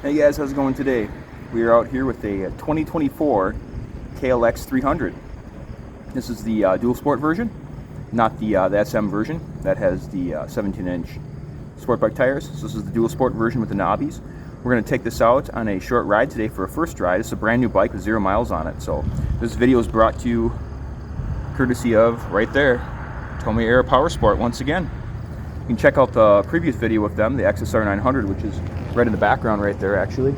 Hey guys, how's it going today? We are out here with a 2024 KLX300. This is the dual sport version, not the SM version that has the 17-inch sport bike tires. So this is the dual sport version with the knobbies. We're going to take this out on a short ride today for a first ride. It's a brand new bike with 0 miles on it. So this video is brought to you courtesy of, right there, Tomah Area Powersport once again. You can check out the previous video with them, the XSR 900, which is right in the background right there, actually.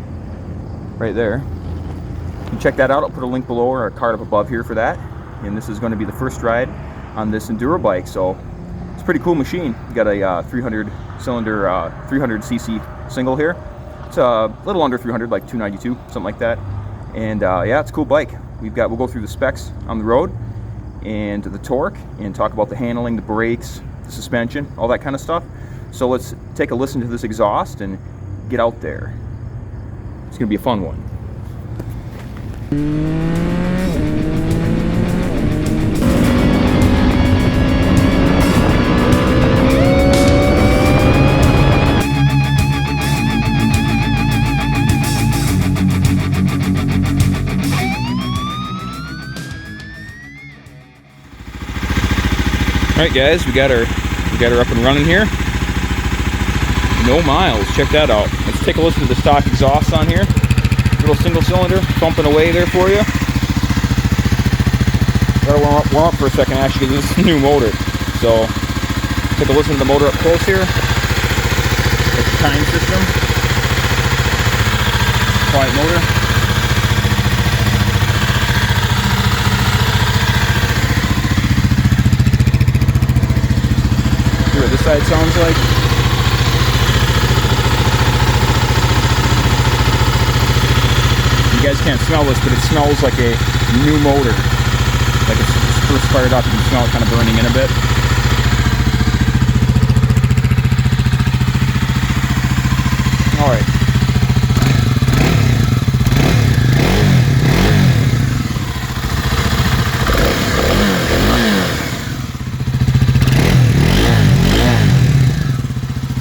Right there. You can check that out. I'll put a link below or a card up above here for that. And this is going to be the first ride on this Enduro bike, so it's a pretty cool machine. You got a 300 cylinder, 300cc single here. It's a little under 300, like 292, something like that. And yeah, it's a cool bike. We'll go through the specs on the road and the torque and talk about the handling, the brakes, the suspension, all that kind of stuff. So let's take a listen to this exhaust and get out there. It's gonna be a fun one. All right, guys, we got her up and running here. No miles. Check that out. Let's take a listen to the stock exhaust on here. Little single cylinder bumping away there for you. Gotta warm up for a second, actually, because this is a new motor. So take a listen to the motor up close here. It's a time system. Quiet motor. See what this side sounds like. You guys can't smell this, but it smells like a new motor. Like it's first fired up, you can smell it kind of burning in a bit. All right.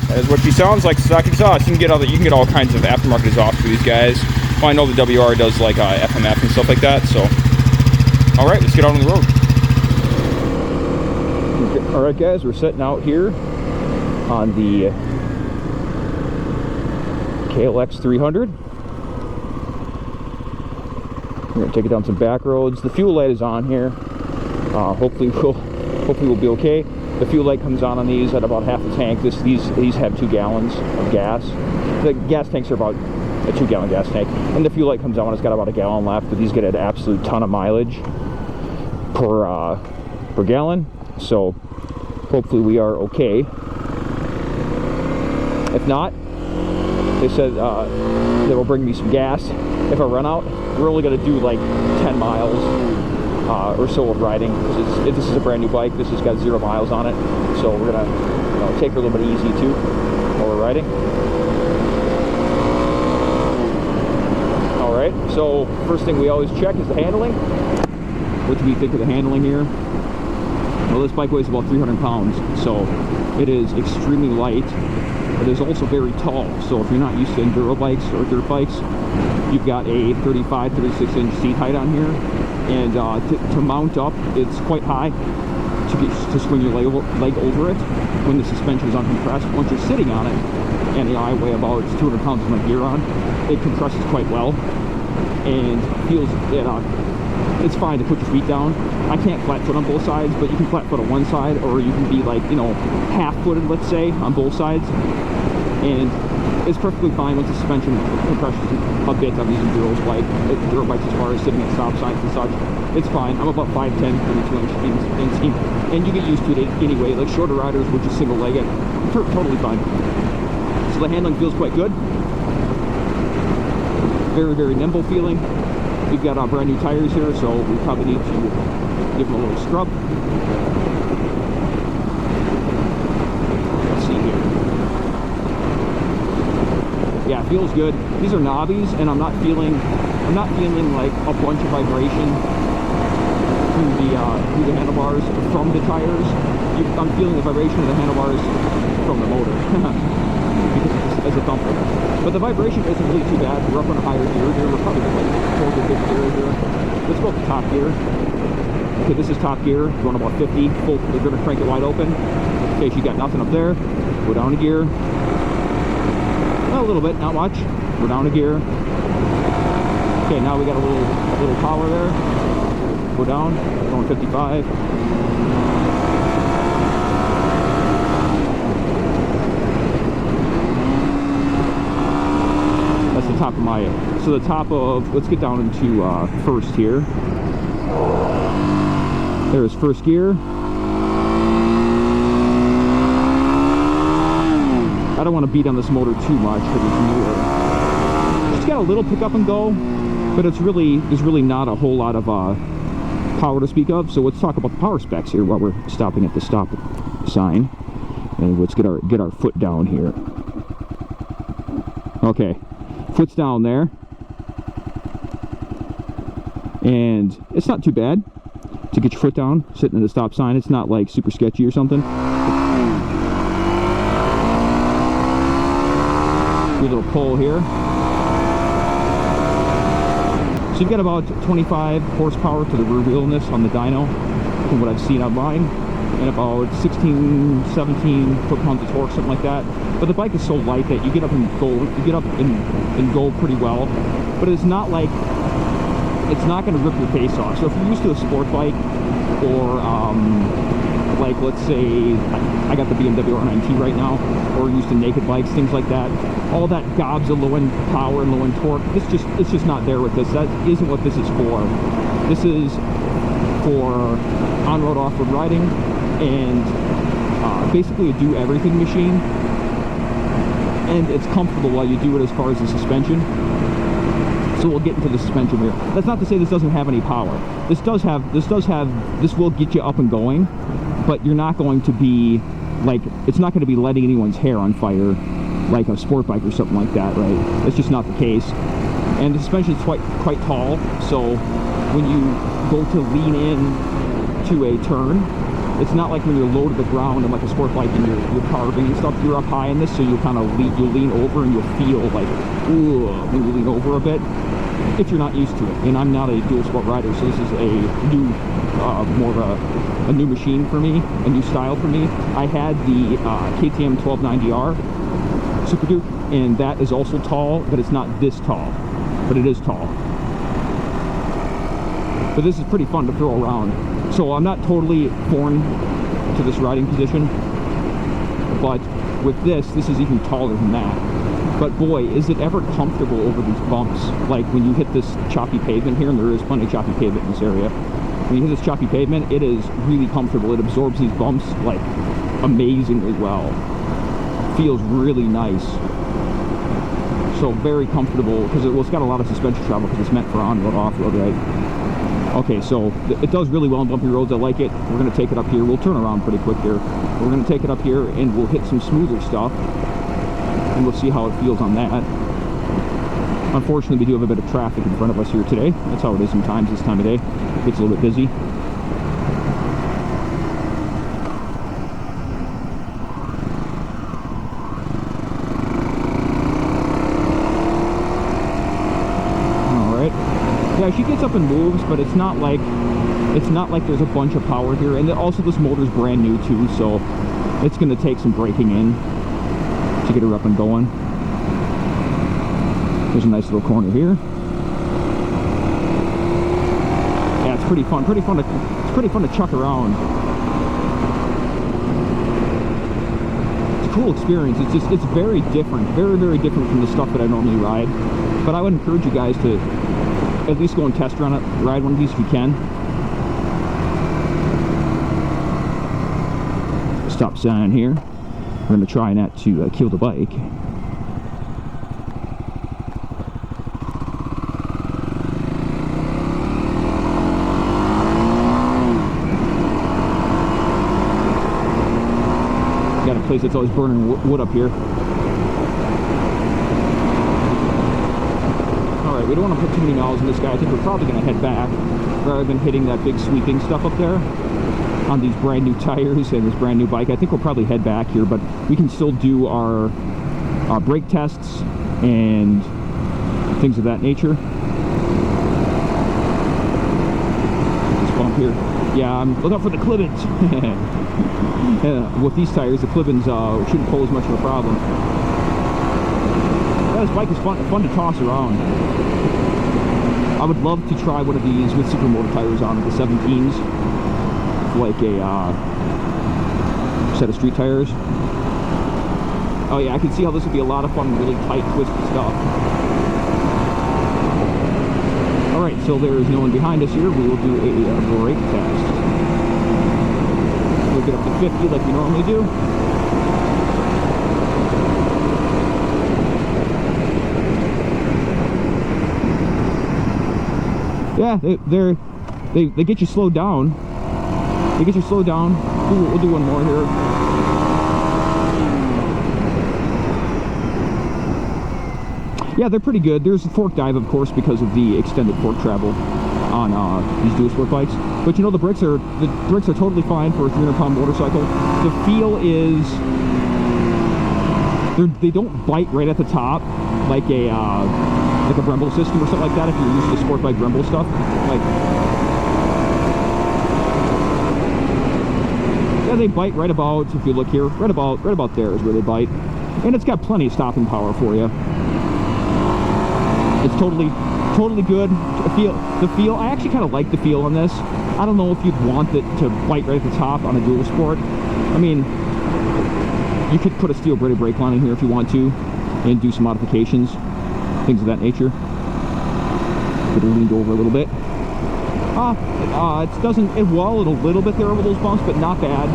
That is what she sounds like, stock exhaust. You can get all kinds of aftermarket exhaust for these guys. Well, I know the WR does like FMF and stuff like that, so. All right, let's get out on the road. All right, guys, we're setting out here on the KLX300. We're gonna take it down some back roads. The fuel light is on here. Hopefully we'll be okay. The fuel light comes on these at about half the tank. These have 2 gallons of gas. The gas tanks are about a 2-gallon gas tank, and the fuel light comes on. It's got about a gallon left, but these get an absolute ton of mileage per gallon. So hopefully we are okay. If not, they said they will bring me some gas if I run out. We're only going to do like 10 miles or so of riding. This is a brand new bike. This has got 0 miles on it, so we're gonna take it a little bit easy too while we're riding. All right. So first thing we always check is the handling. What do we think of the handling here? Well, this bike weighs about 300 pounds, so it is extremely light. It is also very tall. So if you're not used to enduro bikes or dirt bikes, you've got a 35, 36-inch seat height on here. And to mount up, it's quite high to swing your leg over it when the suspension is uncompressed. Once you're sitting on it, and I weigh about 200 pounds with my gear on, it compresses quite well and feels it's fine to put your feet down. I can't flat foot on both sides, but you can flat foot on one side, or you can be like, half footed, let's say, on both sides. And it's perfectly fine with the suspension compresses a bit on these enduro bikes as far as sitting at stop signs and such. It's fine. I'm about 5'10", 32 inch, and you get used to it anyway. Like shorter riders, which is single-legged, totally fine. So the handling feels quite good. Very, very nimble feeling. We've got brand new tires here, so we probably need to give them a little scrub. Let's see here. Yeah, it feels good. These are knobbies, and I'm not feeling like a bunch of vibration through the handlebars from the tires. I'm feeling the vibration of the handlebars from the motor because it's a thumper. But the vibration isn't really too bad. We're up on a higher gear here. We're probably like 4 to 5th gear here. Let's go up to top gear. Okay, this is top gear, going about 50. Full, we're going to crank it wide open. In case you got nothing up there. Go down a gear. A little bit, not much. Go down a gear. Okay, now we got a little power there. Go down, going 55. That's the top of my, so the top of, let's get down into first here. There's first gear. I don't want to beat on this motor too much because it's newer. It's got a little pick up and go, but there's really not a whole lot of power to speak of. So let's talk about the power specs here while we're stopping at the stop sign, and let's get our foot down here. Okay, foot's down there, and it's not too bad to get your foot down sitting at the stop sign. It's not like super sketchy or something. Do a little pull here. So you've got about 25 horsepower to the rear wheel in this on the dyno, from what I've seen online, and about 16, 17 foot-pounds of torque, something like that. But the bike is so light that you get up and go, pretty well. But it's not like, it's not going to rip your face off. So if you're used to a sport bike, or like let's say I got the BMW R9T right now, or used to naked bikes, things like that, all that gobs of low-end power and low-end torque, it's just not there with this. That isn't what this is for. This is for on-road, off-road riding, and basically a do-everything machine. And it's comfortable while you do it as far as the suspension. So we'll get into the suspension here. That's not to say this doesn't have any power. This will get you up and going, but you're not going to be like, it's not going to be letting anyone's hair on fire like a sport bike or something like that, right? That's just not the case. And the suspension is quite tall, so when you go to lean in to a turn, it's not like when you're low to the ground and like a sport bike and you're carving and stuff. You're up high in this, so you'll kind of lean over and you'll feel like, ooh, when you lean over a bit, if you're not used to it. And I'm not a dual sport rider, so this is a new, more of a new machine for me, a new style for me. I had the KTM 1290R Super Duke, and that is also tall, but it's not this tall, but it is tall. But this is pretty fun to throw around. So I'm not totally foreign to this riding position, but with this is even taller than that. But boy, is it ever comfortable over these bumps. Like when you hit this choppy pavement here, and there is plenty of choppy pavement in this area. When you hit this choppy pavement, it is really comfortable. It absorbs these bumps like amazingly well. Feels really nice. So very comfortable, because it's got a lot of suspension travel because it's meant for on-road, off-road, right? Okay, so it does really well on bumpy roads. I like it. We're going to take it up here. We'll turn around pretty quick here. We're going to take it up here and we'll hit some smoother stuff, and we'll see how it feels on that. Unfortunately, we do have a bit of traffic in front of us here today. That's how it is sometimes this time of day. It gets a little bit busy. Yeah, she gets up and moves, but it's not like there's a bunch of power here. And also this motor's brand new too, so it's going to take some breaking in to get her up and going. There's a nice little corner here. Yeah, it's pretty fun. It's pretty fun to chuck around. It's a cool experience. It's very different, very different from the stuff that I normally ride. But I would encourage you guys to at least go and test ride one of these if you can. Stop sign here. We're going to try not to kill the bike. Got a place that's always burning wood up here. We don't want to put too many miles in this guy. I think we're probably going to head back rather than hitting that big sweeping stuff up there on these brand new tires and this brand new bike. I think we'll probably head back here, but we can still do our brake tests and things of that nature. This bump here. Yeah, look out for the Clibbins. With these tires, the Clibbins shouldn't pose much of a problem. Yeah, this bike is fun to toss around. I would love to try one of these with supermoto tires on the 17s, like a set of street tires. Oh yeah, I can see how this would be a lot of fun, really tight, twisted stuff. Alright, so there is no one behind us here. We will do a brake test. We'll get up to 50 like we normally do. Yeah, they get you slowed down. They get you slowed down. We'll do one more here. Yeah, they're pretty good. There's a fork dive, of course, because of the extended fork travel on these dual sport bikes. But you know, the brakes are totally fine for a 300-pound motorcycle. The feel is they don't bite right at the top like a Brembo system or something like that. If you're used to sport bike Brembo stuff, like, yeah, they bite right about, if you look here, right about there is where they bite, and it's got plenty of stopping power for you. It's totally good. The feel, I actually kind of like the feel on this. I don't know if you'd want it to bite right at the top on a dual sport. I mean, you could put a steel braided brake line in here if you want to, and do some modifications, things of that nature. Get it leaned over a little bit. It wallowed a little bit there over those bumps, but not bad.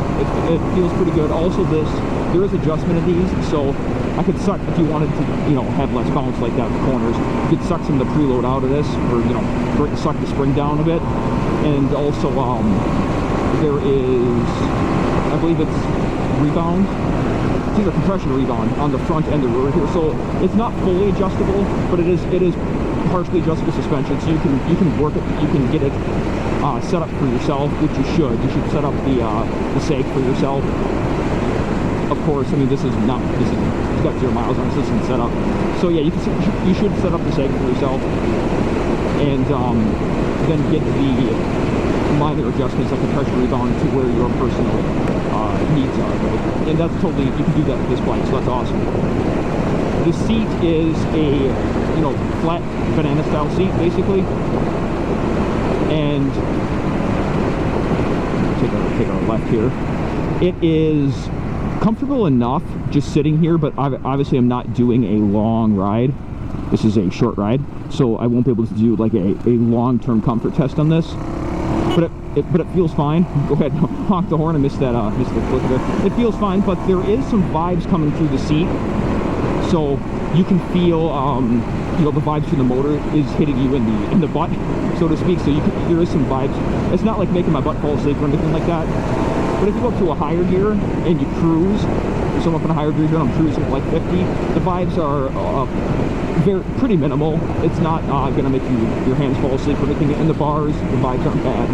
It feels pretty good. Also, there is adjustment in these, so I could suck, if you wanted to, you know, have less bounce like that in the corners, you could suck some of the preload out of this, or, you know, suck the spring down a bit. And also, there is, I believe it's rebound. It's either compression or rebound on the front and the rear here, so it's not fully adjustable, but it is partially adjustable suspension, so you can work it, you can get it set up for yourself, which you should. You should set up the sag for yourself. Of course, I mean, it's got 0 miles on it, so this isn't set up. So yeah, you should set up the sag for yourself, and then get the minor adjustments like compression rebound to where your personal needs are, right? And that's totally, you can do that with this bike, so that's awesome. The seat is a, you know, flat banana style seat, basically. And take our left here. It is comfortable enough just sitting here, but obviously I'm not doing a long ride. This is a short ride, so I won't be able to do like a long-term comfort test on this. But it feels fine. Go ahead, honk the horn. I missed the click there. It feels fine, but there is some vibes coming through the seat, so you can feel, you know, the vibes from the motor is hitting you in the butt, so to speak. So there is some vibes. It's not like making my butt fall asleep or anything like that. But if you go up to a higher gear and you cruise, so I'm up in a higher gear here and I'm cruising at like 50, the vibes are pretty minimal. It's not going to make your hands fall asleep or anything in the bars. The vibes aren't bad.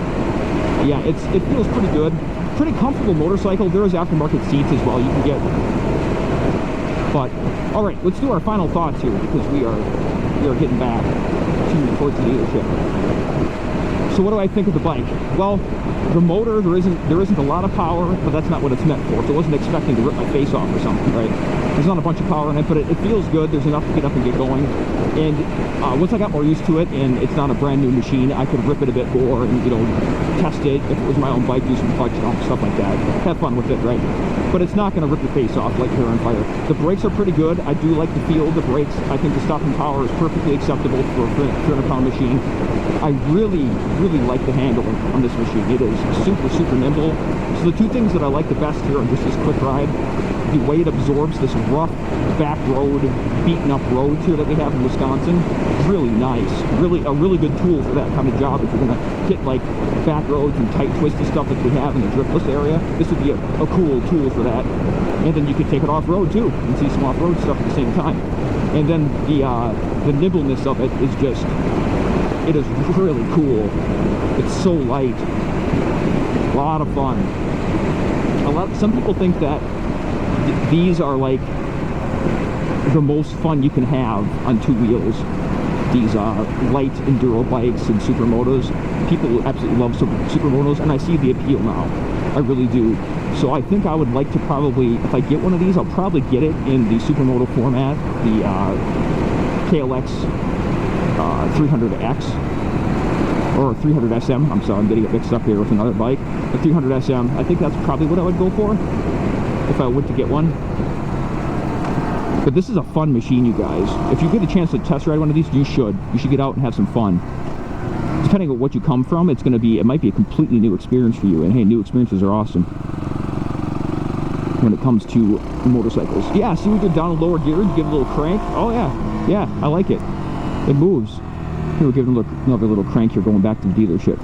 Yeah, it feels pretty good. Pretty comfortable motorcycle. There is aftermarket seats as well you can get. But all right, let's do our final thoughts here, because we are getting back towards the dealership. So what do I think of the bike? Well, the motor, there isn't a lot of power, but that's not what it's meant for. So I wasn't expecting to rip my face off or something, right? There's not a bunch of power in it, but it feels good. There's enough to get up and get going. And once I got more used to it, and it's not a brand new machine, I could rip it a bit more and, you know, test it. If it was my own bike, do some clutch and stuff like that. Have fun with it, right? But it's not going to rip your face off like hair on fire. The brakes are pretty good. I do like the feel of the brakes. I think the stopping power is perfectly acceptable for a 300-pound machine. I really like the handle on this machine. It is super nimble. So the two things that I like the best here on just this quick ride, the way it absorbs this rough back road, beaten up roads here that we have in Wisconsin, is really nice. A really good tool for that kind of job. If you're going to hit like back roads and tight twisty stuff that we have in the driftless area, this would be a cool tool for that. And then you could take it off-road too and see some off-road stuff at the same time. And then the nimbleness of it is just, it is really cool. It's so light. A lot of fun. Some people think that these are like the most fun you can have on two wheels. These light enduro bikes and supermotos. People absolutely love supermotos, and I see the appeal now. I really do. So I think I would like to probably, if I get one of these, I'll probably get it in the supermoto format, the KLX300X. Or 300 SM. I'm sorry, I'm getting it mixed up here with another bike. The 300 SM, I think that's probably what I would go for if I went to get one. But this is a fun machine, you guys. If you get a chance to test ride one of these, you should. You should get out and have some fun. Depending on what you come from, it might be a completely new experience for you. And hey, new experiences are awesome when it comes to motorcycles. Yeah, see, we go down a lower gear, you give it a little crank. Oh yeah, yeah, I like it. It moves. Here, we're giving another little crank here, going back to the dealership.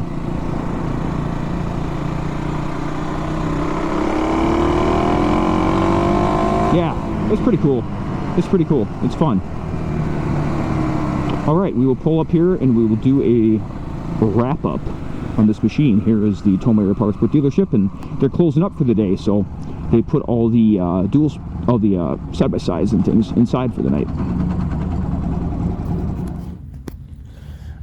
Yeah, it's pretty cool. It's pretty cool. It's fun. All right, we will pull up here and we will do a wrap up on this machine. Here is the Tomah Area Powersport dealership, and they're closing up for the day, so they put all the side-by-sides and things inside for the night.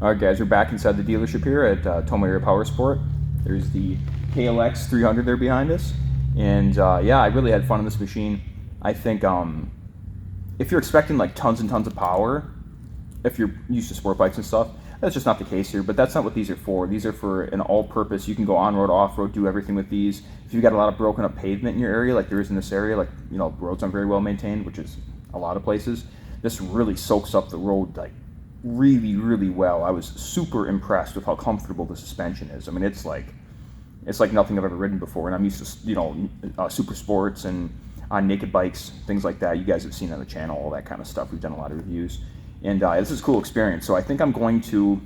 Alright guys, we're back inside the dealership here at Tomah Area Powersport. There's the KLX300 there behind us. And yeah, I really had fun on this machine. I think if you're expecting like tons and tons of power, if you're used to sport bikes and stuff, that's just not the case here. But that's not what these are for. These are for an all-purpose. You can go on-road, off-road, do everything with these. If you've got a lot of broken up pavement in your area, like there is in this area, like, you know, roads aren't very well maintained, which is a lot of places, this really soaks up the road like really, really well. I was super impressed with how comfortable the suspension is. I mean, it's like nothing I've ever ridden before, and I'm used to, you know, super sports and on naked bikes, things like that. You guys have seen on the channel, all that kind of stuff. We've done a lot of reviews, and this is a cool experience. So I think I'm going to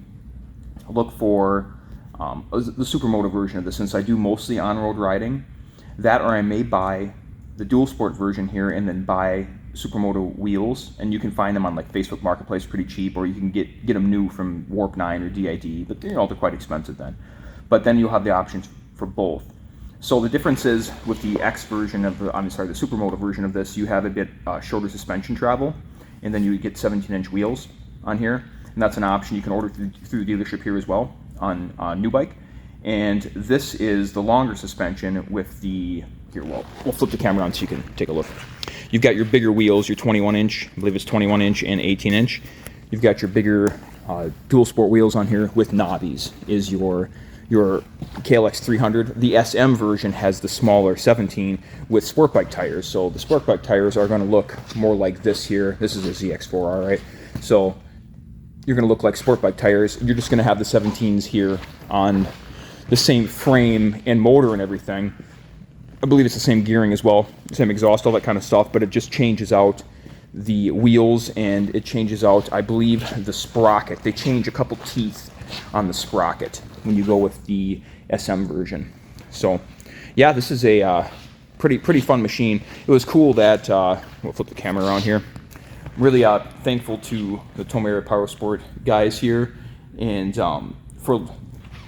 look for the supermoto version of this, since I do mostly on-road riding. That, or I may buy the dual sport version here and then buy supermoto wheels, and you can find them on like Facebook Marketplace pretty cheap, or you can get them new from Warp 9 or DID, but you know, they're quite expensive then. But then you'll have the options for both. So the difference is with the X version of the, the supermoto version of this, you have a bit shorter suspension travel, and then you get 17-inch wheels on here, and that's an option you can order through the dealership here as well on new bike. And this is the longer suspension with the, here, we'll flip the camera on so you can take a look. You've got your bigger wheels, your 21-inch, I believe it's 21-inch and 18-inch. You've got your bigger dual sport wheels on here with knobbies, is your KLX300. The SM version has the smaller 17 with sport bike tires. So the sport bike tires are going to look more like this here. This is a ZX4R, right? So you're going to look like sport bike tires. You're just going to have the 17s here on the same frame and motor and everything. I believe it's the same gearing as well, same exhaust, all that kind of stuff, but it just changes out the wheels, and it changes out, I believe, the sprocket. They change a couple teeth on the sprocket when you go with the SM version. So yeah, this is a pretty fun machine. It was cool that, we'll flip the camera around here. Really thankful to the Tomah Area Powersport guys here, and for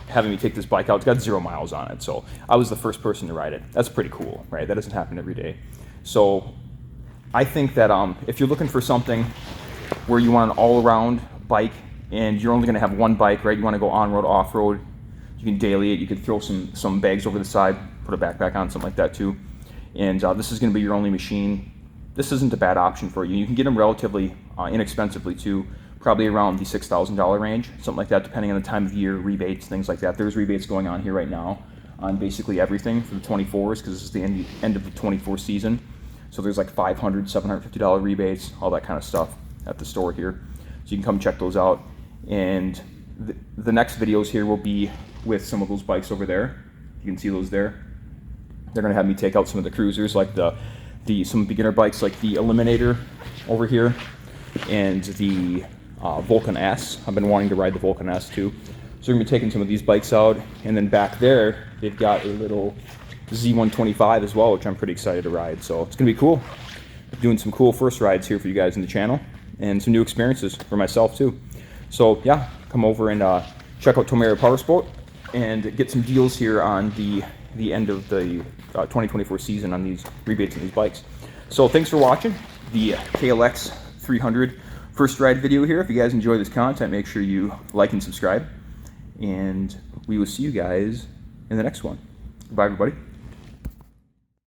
having me take this bike out. It's got 0 miles on it, so I was the first person to ride it. That's pretty cool, right? That doesn't happen every day. So I think that if you're looking for something where you want an all-around bike and you're only going to have one bike, right? You want to go on-road, off-road, you can daily it. You could throw some bags over the side, put a backpack on, something like that too. And this is going to be your only machine. This isn't a bad option for you. You can get them relatively inexpensively too, probably around the $6,000 range, something like that, depending on the time of year, rebates, things like that. There's rebates going on here right now on basically everything for the 24s, because this is the end of the 24 season. So there's like $500, $750 rebates, all that kind of stuff at the store here. So you can come check those out. And the next videos here will be with some of those bikes over there. You can see those there. They're gonna have me take out some of the cruisers, like some beginner bikes like the Eliminator over here, and the Vulcan S. I've been wanting to ride the Vulcan S too. So we're gonna be taking some of these bikes out, and then back there they've got a little Z125 as well, which I'm pretty excited to ride. So it's gonna be cool. Doing some cool first rides here for you guys in the channel, and some new experiences for myself too. So yeah, come over and check out Tomah Area Powersport and get some deals here on the end of the 2024 season on these rebates and these bikes. So thanks for watching the KLX KLX300 first ride video here. If you guys enjoy this content, make sure you like and subscribe. And we will see you guys in the next one. Bye, everybody.